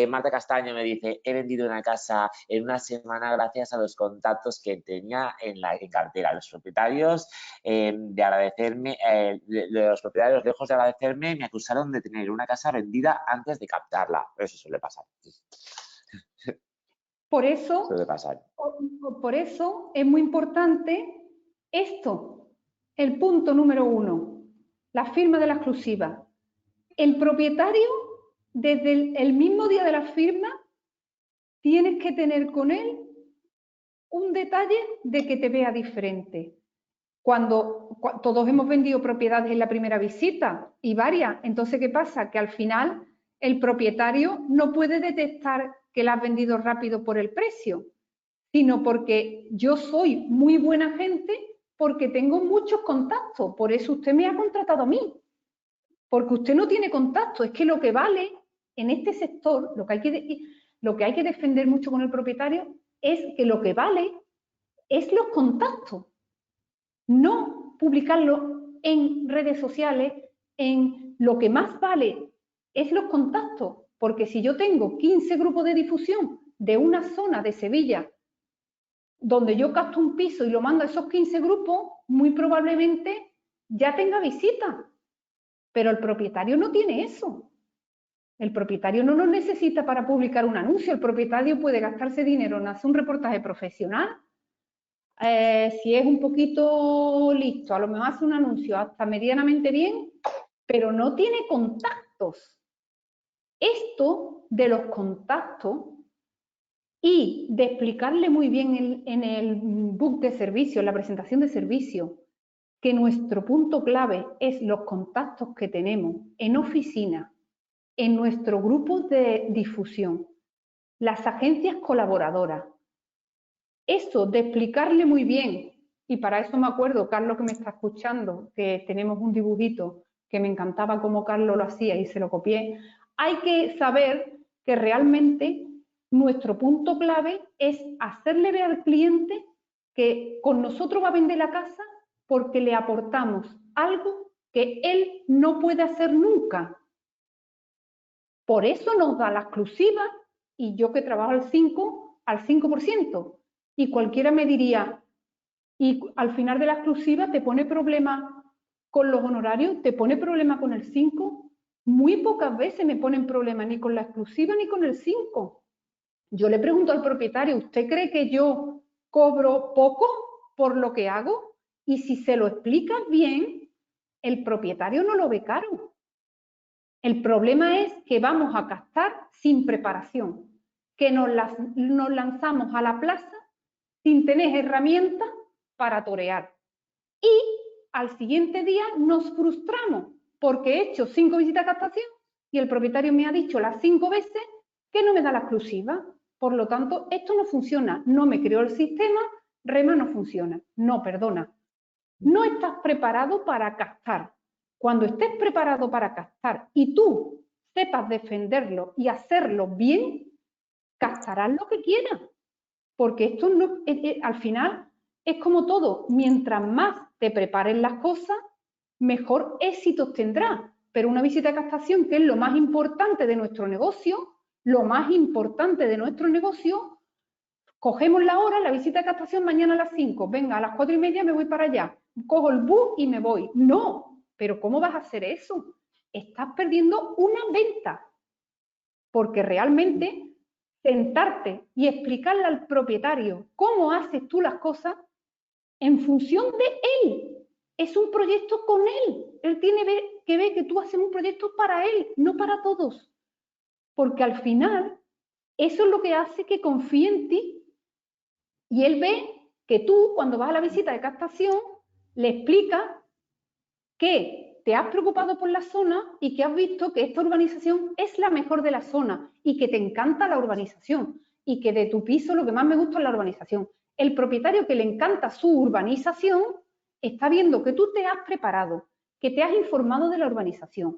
Marta Castaño me dice, he vendido una casa en una semana gracias a los contactos que tenía en cartera. Los propietarios de agradecerme, los propietarios, lejos de agradecerme, me acusaron de tener una casa vendida antes de captarla. Eso suele pasar. Por eso, Suele pasar. por eso es muy importante esto, el punto número 1, la firma de la exclusiva. El propietario, desde el mismo día de la firma, tienes que tener con él un detalle de que te vea diferente. Cuando todos hemos vendido propiedades en la primera visita y varias, entonces ¿qué pasa? Que al final el propietario no puede detectar que la has vendido rápido por el precio, sino porque yo soy muy buena gente porque tengo muchos contactos, por eso usted me ha contratado a mí, porque usted no tiene contacto, es que lo que vale en este sector, lo que hay que defender mucho con el propietario es que lo que vale es los contactos, no publicarlo en redes sociales, en lo que más vale es los contactos, porque si yo tengo 15 grupos de difusión de una zona de Sevilla donde yo capto un piso y lo mando a esos 15 grupos, muy probablemente ya tenga visitas, pero el propietario no tiene eso. El propietario no lo necesita para publicar un anuncio, el propietario puede gastarse dinero en hacer un reportaje profesional. Si es un poquito listo, a lo mejor hace un anuncio hasta medianamente bien, pero no tiene contactos. Esto de los contactos y de explicarle muy bien en el book de servicio, en la presentación de servicio, que nuestro punto clave es los contactos que tenemos en oficina, en nuestro grupo de difusión, las agencias colaboradoras. Eso de explicarle muy bien, y para eso me acuerdo, Carlos que me está escuchando, que tenemos un dibujito que me encantaba cómo Carlos lo hacía y se lo copié, hay que saber que realmente nuestro punto clave es hacerle ver al cliente que con nosotros va a vender la casa porque le aportamos algo que él no puede hacer nunca. Por eso nos da la exclusiva y yo que trabajo al 5%. Y cualquiera me diría, y al final de la exclusiva te pone problema con los honorarios, te pone problema con el 5. Muy pocas veces me ponen problema ni con la exclusiva ni con el 5. Yo le pregunto al propietario, ¿usted cree que yo cobro poco por lo que hago? Y si se lo explicas bien, el propietario no lo ve caro. El problema es que vamos a captar sin preparación, que nos lanzamos a la plaza sin tener herramientas para torear. Y al siguiente día nos frustramos porque he hecho 5 visitas a captación y el propietario me ha dicho las 5 veces que no me da la exclusiva. Por lo tanto, esto no funciona. No me creó el sistema, REMA no funciona. No, perdona. No estás preparado para captar. Cuando estés preparado para captar y tú sepas defenderlo y hacerlo bien, captarás lo que quieras. Porque esto no, al final es como todo, mientras más te prepares las cosas, mejor éxitos tendrás. Pero una visita de captación, que es lo más importante de nuestro negocio, cogemos la hora, la visita de captación mañana a las 5, venga, a las 4:30 me voy para allá, cojo el bus y me voy. No, pero ¿cómo vas a hacer eso? Estás perdiendo una venta, porque realmente sentarte y explicarle al propietario cómo haces tú las cosas en función de él. Es un proyecto con él. Él tiene que ver que tú haces un proyecto para él, no para todos. Porque al final, eso es lo que hace que confíe en ti. Y él ve que tú, cuando vas a la visita de captación, le explicas que te has preocupado por la zona y que has visto que esta urbanización es la mejor de la zona y que te encanta la urbanización y que de tu piso lo que más me gusta es la urbanización. El propietario que le encanta su urbanización está viendo que tú te has preparado, que te has informado de la urbanización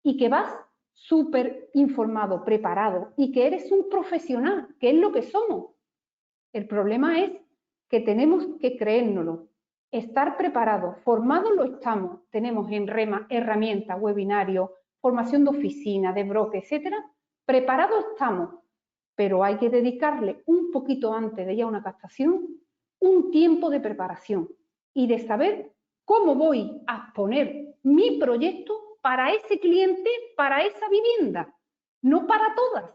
y que vas súper informado, preparado y que eres un profesional, que es lo que somos. El problema es que tenemos que creérnoslo, estar preparados, formados lo estamos, tenemos en herramientas, webinarios, formación de oficina, de broker, etcétera, preparados estamos, pero hay que dedicarle un poquito antes de ya una captación un tiempo de preparación y de saber cómo voy a exponer mi proyecto para ese cliente, para esa vivienda, no para todas,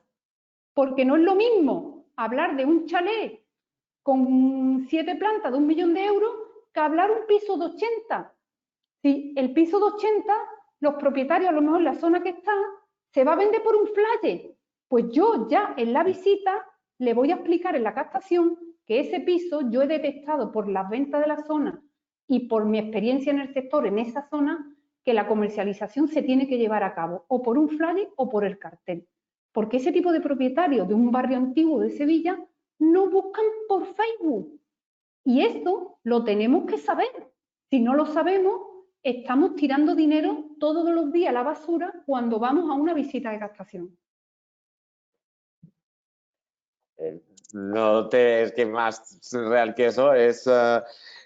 porque no es lo mismo hablar de un chalet con 7 plantas de 1 millón de euros que hablar un piso de 80. Si el piso de 80, los propietarios, a lo mejor en la zona que está, se va a vender por un flyer. Pues yo ya en la visita le voy a explicar en la captación que ese piso yo he detectado por las ventas de la zona y por mi experiencia en el sector en esa zona que la comercialización se tiene que llevar a cabo o por un flyer o por el cartel. Porque ese tipo de propietarios de un barrio antiguo de Sevilla no buscan por Facebook. Y esto lo tenemos que saber. Si no lo sabemos, estamos tirando dinero todos los días a la basura cuando vamos a una visita de captación. No te es que más real que eso es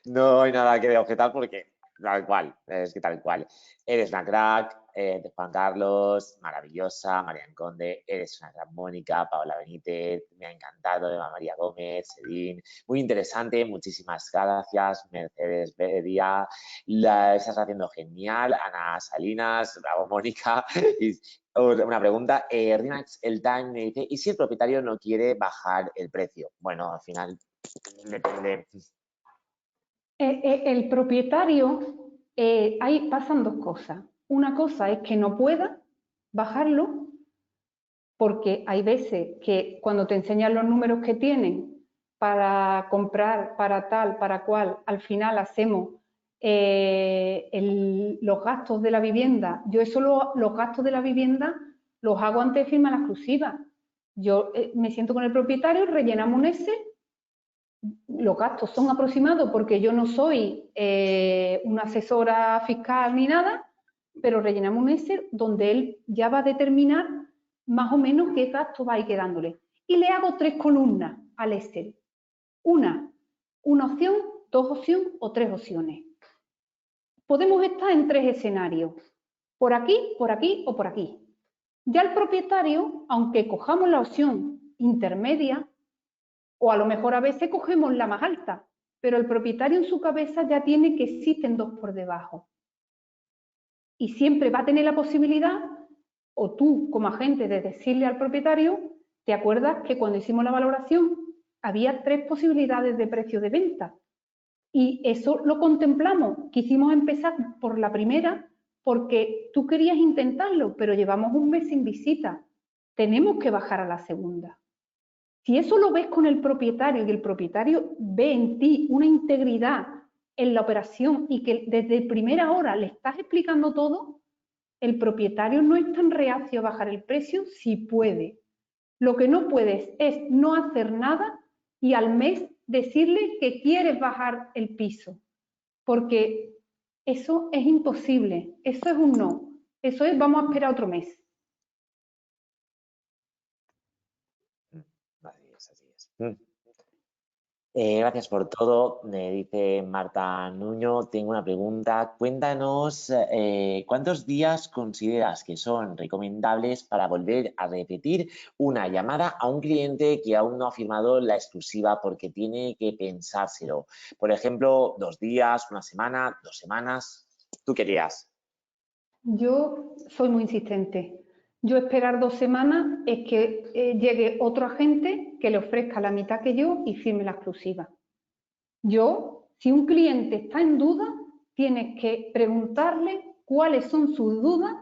no hay nada que objetar porque tal cual, es que tal cual. Eres una crack, de Juan Carlos, maravillosa, Marian Conde, eres una gran Mónica, Paola Benítez, me ha encantado, Eva María Gómez, Sedín, muy interesante, muchísimas gracias, Mercedes Bedia, la estás haciendo genial, Ana Salinas, bravo Mónica, y una pregunta, Remax el Time me dice, ¿y si el propietario no quiere bajar el precio? Bueno, al final depende. El propietario, ahí pasan dos cosas. Una cosa es que no pueda bajarlo, porque hay veces que cuando te enseñan los números que tienen para comprar, para tal, para cual, al final hacemos los gastos de la vivienda. Yo eso los gastos de la vivienda los hago antes de firmar la exclusiva. Yo me siento con el propietario, rellenamos un Excel, los gastos son aproximados porque yo no soy una asesora fiscal ni nada, pero rellenamos un Excel donde él ya va a determinar más o menos qué gasto va a ir quedándole. Y le hago 3 columnas al Excel. Una opción, 2 opciones o 3 opciones. Podemos estar en 3 escenarios, por aquí o por aquí. Ya el propietario, aunque cojamos la opción intermedia, o a lo mejor a veces cogemos la más alta, pero el propietario en su cabeza ya tiene que existen 2 por debajo. Y siempre va a tener la posibilidad, o tú como agente, de decirle al propietario, ¿te acuerdas que cuando hicimos la valoración había 3 posibilidades de precio de venta? Y eso lo contemplamos. Quisimos empezar por la primera porque tú querías intentarlo, pero llevamos un mes sin visita. Tenemos que bajar a la segunda. Si eso lo ves con el propietario y el propietario ve en ti una integridad en la operación y que desde primera hora le estás explicando todo, el propietario no es tan reacio a bajar el precio si puede. Lo que no puedes es no hacer nada y al mes decirle que quieres bajar el piso, porque eso es imposible, eso es un no, eso es vamos a esperar otro mes. Así es. Gracias por todo, me dice Marta Nuño. Tengo una pregunta. Cuéntanos, ¿cuántos días consideras que son recomendables para volver a repetir una llamada a un cliente que aún no ha firmado la exclusiva porque tiene que pensárselo? Por ejemplo, 2 días, 1 semana, 2 semanas. ¿Tú qué dirías? Yo soy muy insistente. Yo esperar 2 semanas es que llegue otro agente que le ofrezca la mitad que yo y firme la exclusiva. Yo, si un cliente está en duda, tienes que preguntarle cuáles son sus dudas,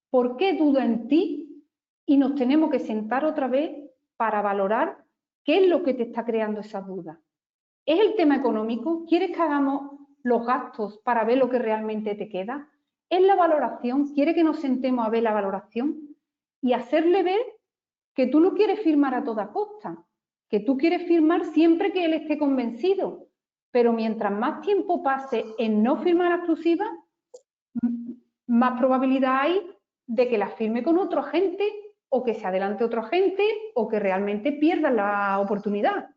por qué duda en ti y nos tenemos que sentar otra vez para valorar qué es lo que te está creando esas dudas. ¿Es el tema económico? ¿Quieres que hagamos los gastos para ver lo que realmente te queda? ¿Es la valoración? ¿Quiere que nos sentemos a ver la valoración? Y hacerle ver que tú no quieres firmar a toda costa, que tú quieres firmar siempre que él esté convencido, pero mientras más tiempo pase en no firmar la exclusiva, más probabilidad hay de que la firme con otro agente o que se adelante otro agente o que realmente pierda la oportunidad.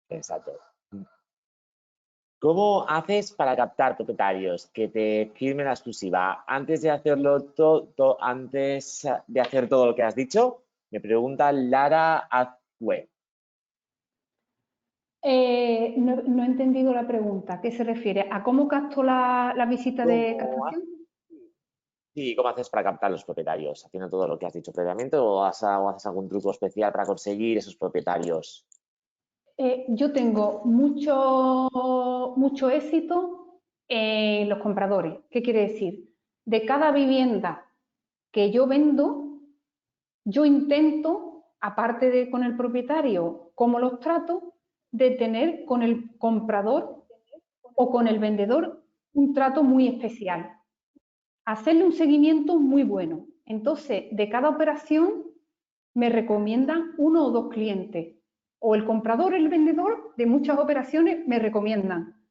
Exacto. ¿Cómo haces para captar propietarios que te firmen la exclusiva? Antes de hacerlo antes de hacer todo lo que has dicho, me pregunta Lara Azcue. No he entendido la pregunta. ¿A qué se refiere? ¿A cómo capto la visita de captación? Sí, ¿cómo haces para captar los propietarios? ¿Haciendo todo lo que has dicho previamente o haces algún truco especial para conseguir esos propietarios? Yo tengo mucho éxito en los compradores. ¿Qué quiere decir? De cada vivienda que yo vendo, yo intento, aparte de con el propietario, cómo los trato, de tener con el comprador o con el vendedor un trato muy especial. Hacerle un seguimiento muy bueno. Entonces, de cada operación me recomiendan 1 o 2 clientes. O el comprador o el vendedor de muchas operaciones me recomiendan.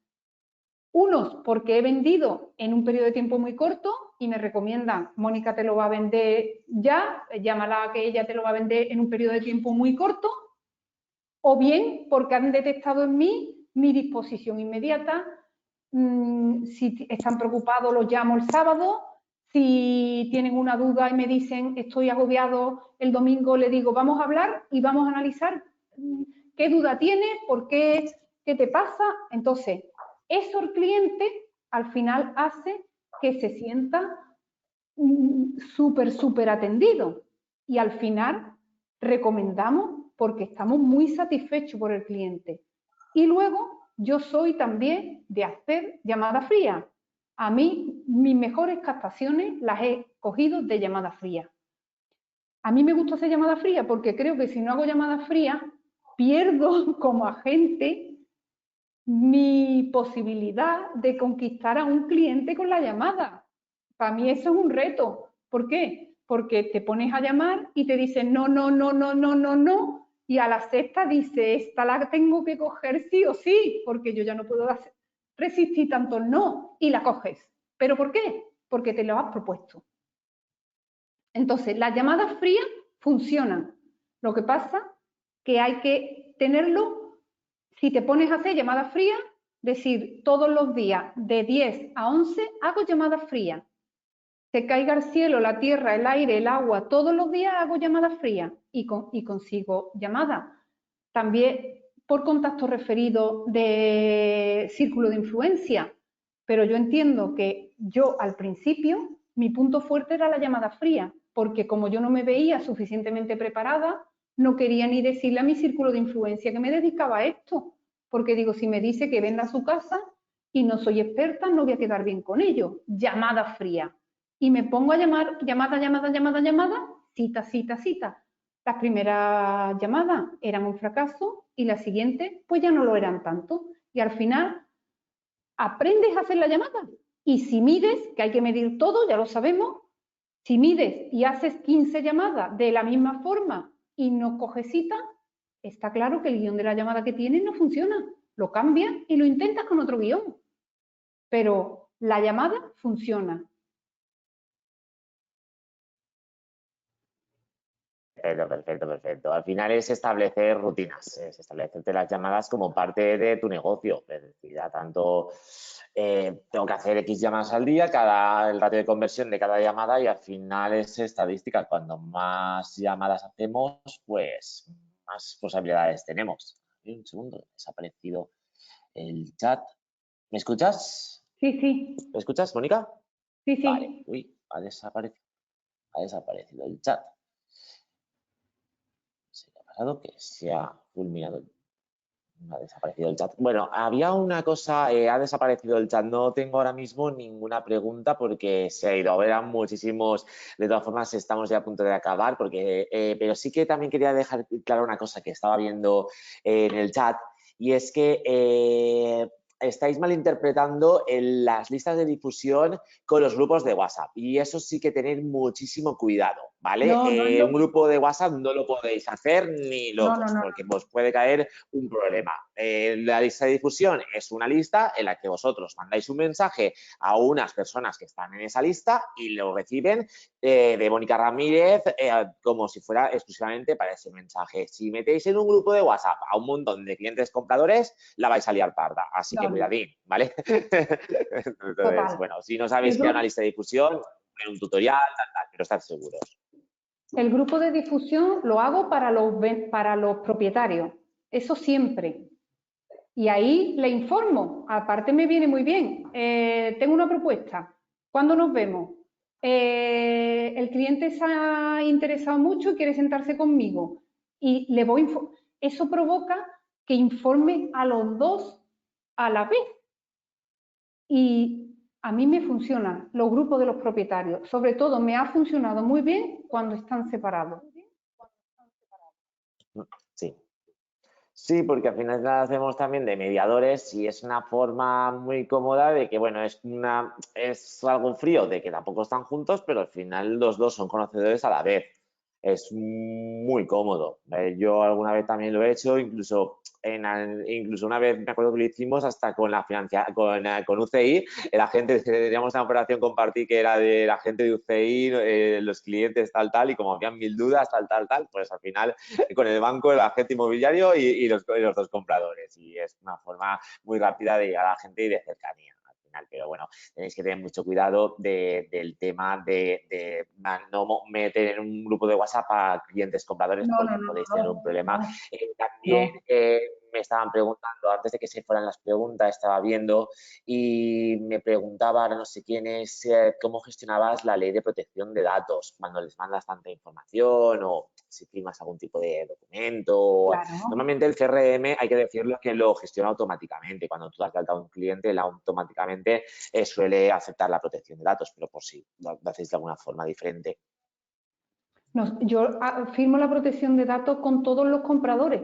Unos porque he vendido en un periodo de tiempo muy corto y me recomiendan, Mónica te lo va a vender ya, llámala que ella te lo va a vender en un periodo de tiempo muy corto. O bien porque han detectado en mí mi disposición inmediata. Si están preocupados, los llamo el sábado. Si tienen una duda y me dicen estoy agobiado el domingo, le digo vamos a hablar y vamos a analizar qué duda tienes, por qué, qué te pasa. Entonces, eso el cliente al final hace que se sienta súper atendido y al final recomendamos porque estamos muy satisfechos por el cliente. Y luego yo soy también de hacer llamada fría. A mí mis mejores captaciones las he cogido de llamada fría. A mí me gusta hacer llamada fría porque creo que si no hago llamada fría pierdo como agente mi posibilidad de conquistar a un cliente con la llamada. Para mí eso es un reto. ¿Por qué? Porque te pones a llamar y te dicen no, no, no, no, no, no, no, y a la sexta dice, esta la tengo que coger sí o sí, porque yo ya no puedo resistir tanto el no, y la coges. ¿Pero por qué? Porque te lo has propuesto. Entonces, las llamadas frías funcionan. Lo que pasa que hay que tenerlo, si te pones a hacer llamadas frías, decir todos los días de 10 a 11 hago llamadas frías. Se caiga el cielo, la tierra, el aire, el agua, todos los días hago llamadas frías y consigo llamadas. También por contacto referido de círculo de influencia, pero yo entiendo que yo al principio mi punto fuerte era la llamada fría, porque como yo no me veía suficientemente preparada, no quería ni decirle a mi círculo de influencia que me dedicaba a esto, porque digo, si me dice que venda a su casa y no soy experta, no voy a quedar bien con ello. Llamada fría. Y me pongo a llamar, llamada, cita. Las primeras llamadas eran un fracaso y las siguientes pues ya no lo eran tanto. Y al final aprendes a hacer la llamada. Y si mides, que hay que medir todo, ya lo sabemos, si mides y haces 15 llamadas de la misma forma y no coges cita, está claro que el guión de la llamada que tienes no funciona. Lo cambias y lo intentas con otro guión. Pero la llamada funciona. Perfecto. Al final es establecer rutinas, es establecerte las llamadas como parte de tu negocio. Es decir, ya tanto tengo que hacer X llamadas al día, el ratio de conversión de cada llamada y al final es estadística. Cuando más llamadas hacemos, pues más posibilidades tenemos. Un segundo, desaparecido el chat. ¿Me escuchas? Sí. ¿Me escuchas, Mónica? Sí. Vale. Uy, ha desaparecido el chat. Se ha pasado que se ha fulminado. Ha desaparecido el chat. Bueno, había una cosa, ha desaparecido el chat. No tengo ahora mismo ninguna pregunta porque se ha ido. Eran muchísimos. De todas formas, estamos ya a punto de acabar, pero sí que también quería dejar claro una cosa que estaba viendo en el chat y es que estáis malinterpretando las listas de difusión con los grupos de WhatsApp y eso sí que tener muchísimo cuidado, ¿vale? No, no es lo Un grupo de WhatsApp no lo podéis hacer ni no, no, locos no. porque os puede caer un problema. La lista de difusión es una lista en la que vosotros mandáis un mensaje a unas personas que están en esa lista y lo reciben de Mónica Ramírez como si fuera exclusivamente para ese mensaje. Si metéis en un grupo de WhatsApp a un montón de clientes compradores, la vais a liar parda. Así que No, no, cuidadín, ¿vale? Entonces, total. bueno, si no sabéis El, crear una gru- lista de difusión, en un tutorial, tal, pero estad seguros. el grupo de difusión lo hago para los propietarios, eso siempre. Y ahí le informo, aparte me viene muy bien. Tengo una propuesta, ¿cuándo nos vemos? El cliente se ha interesado mucho y quiere sentarse conmigo. Y le voy eso provoca que informe a los dos a la vez. Y a mí me funcionan los grupos de los propietarios. Sobre todo me ha funcionado muy bien cuando están separados. Sí. Sí, porque al final la hacemos también de mediadores y es una forma muy cómoda de que, bueno, es algo frío de que tampoco están juntos, pero al final los dos son conocedores a la vez. Es muy cómodo. Yo alguna vez también lo he hecho, incluso una vez me acuerdo que lo hicimos hasta con con UCI, la gente, teníamos una operación compartir que era de la gente de UCI, los clientes tal, y como habían mil dudas, tal, pues al final con el banco, el agente inmobiliario y los dos compradores. Y es una forma muy rápida de llegar a la gente y de cercanía. Pero bueno, tenéis que tener mucho cuidado del tema de no meter en un grupo de WhatsApp a clientes compradores No, no, porque no, podéis tener un no, problema. no, También no. me estaban preguntando, antes de que se fueran las preguntas, estaba viendo y me preguntaba, ahora no sé quién es, cómo gestionabas la ley de protección de datos cuando les mandas tanta información o si firmas algún tipo de documento. Claro. Normalmente el CRM hay que decirlo que lo gestiona automáticamente. Cuando tú das de alta a un cliente, él automáticamente suele aceptar la protección de datos, pero por si lo hacéis de alguna forma diferente. No, yo firmo la protección de datos con todos los compradores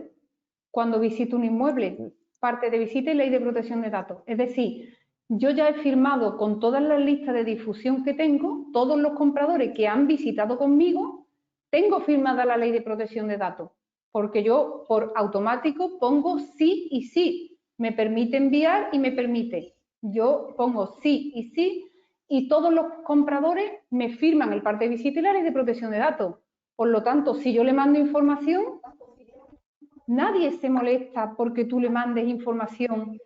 cuando visito un inmueble, parte de visita y ley de protección de datos. Es decir, yo ya he firmado con todas las listas de difusión que tengo, todos los compradores que han visitado conmigo, tengo firmada la ley de protección de datos, porque yo por automático pongo sí y sí, me permite enviar y me permite. Yo pongo sí y sí y todos los compradores me firman el parte de visita y la ley de protección de datos. Por lo tanto, si yo le mando información, nadie se molesta porque tú le mandes información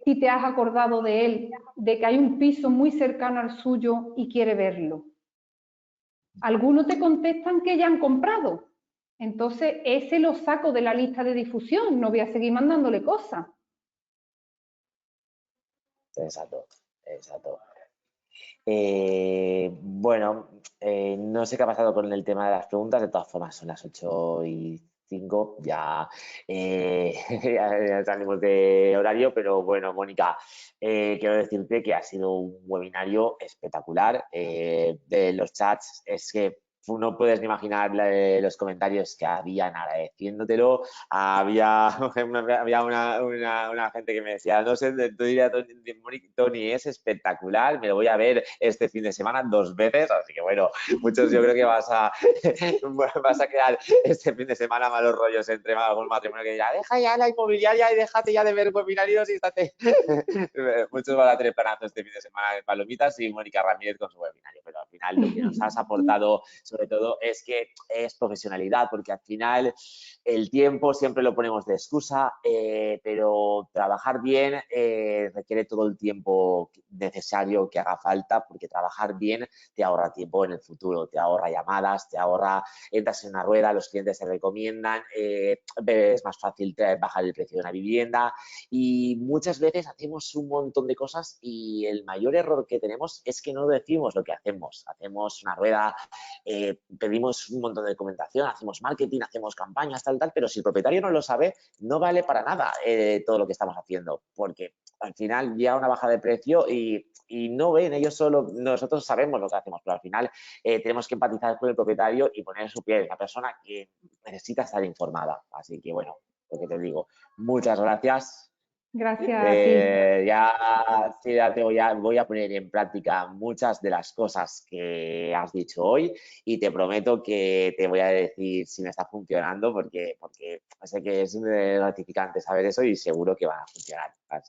si te has acordado de él, de que hay un piso muy cercano al suyo y quiere verlo. Algunos te contestan que ya han comprado. Entonces, ese lo saco de la lista de difusión, no voy a seguir mandándole cosas. Exacto, exacto. Bueno, no sé qué ha pasado con el tema de las preguntas, de todas formas son las 8:05, ya, ya salimos de horario, pero bueno, Mónica, quiero decirte que ha sido un webinario espectacular. De los chats es que tú no puedes ni imaginar los comentarios que habían agradeciéndotelo. Había una gente que me decía, no sé, tú dirías, Tony, es espectacular, me lo voy a ver este fin de semana 2 veces, así que bueno, muchos yo creo que vas a crear este fin de semana malos rollos entre algún matrimonio que dirá, deja ya la inmobiliaria y déjate ya de ver webinarios y estate. Muchos van a tener planazo este fin de semana de Palomitas y Mónica Ramírez con su webinario, pero al final lo que nos has aportado sobre todo es que es profesionalidad, porque al final el tiempo siempre lo ponemos de excusa, pero trabajar bien requiere todo el tiempo necesario que haga falta, porque trabajar bien te ahorra tiempo en el futuro, te ahorra llamadas, te ahorra, entras en una rueda, los clientes te recomiendan, es más fácil bajar el precio de una vivienda y muchas veces hacemos un montón de cosas y el mayor error que tenemos es que no decimos lo que hacemos. Hacemos una rueda, pedimos un montón de documentación, hacemos marketing, hacemos campañas, tal, pero si el propietario no lo sabe, no vale para nada todo lo que estamos haciendo, porque al final llega una baja de precio y no ven, ellos solo, nosotros sabemos lo que hacemos, pero al final tenemos que empatizar con el propietario y poner en su piel, la persona que necesita estar informada. Así que bueno, lo que te digo, muchas gracias. Gracias a ti. Sí, voy a poner en práctica muchas de las cosas que has dicho hoy y te prometo que te voy a decir si me está funcionando porque sé que es gratificante saber eso y seguro que va a funcionar. Así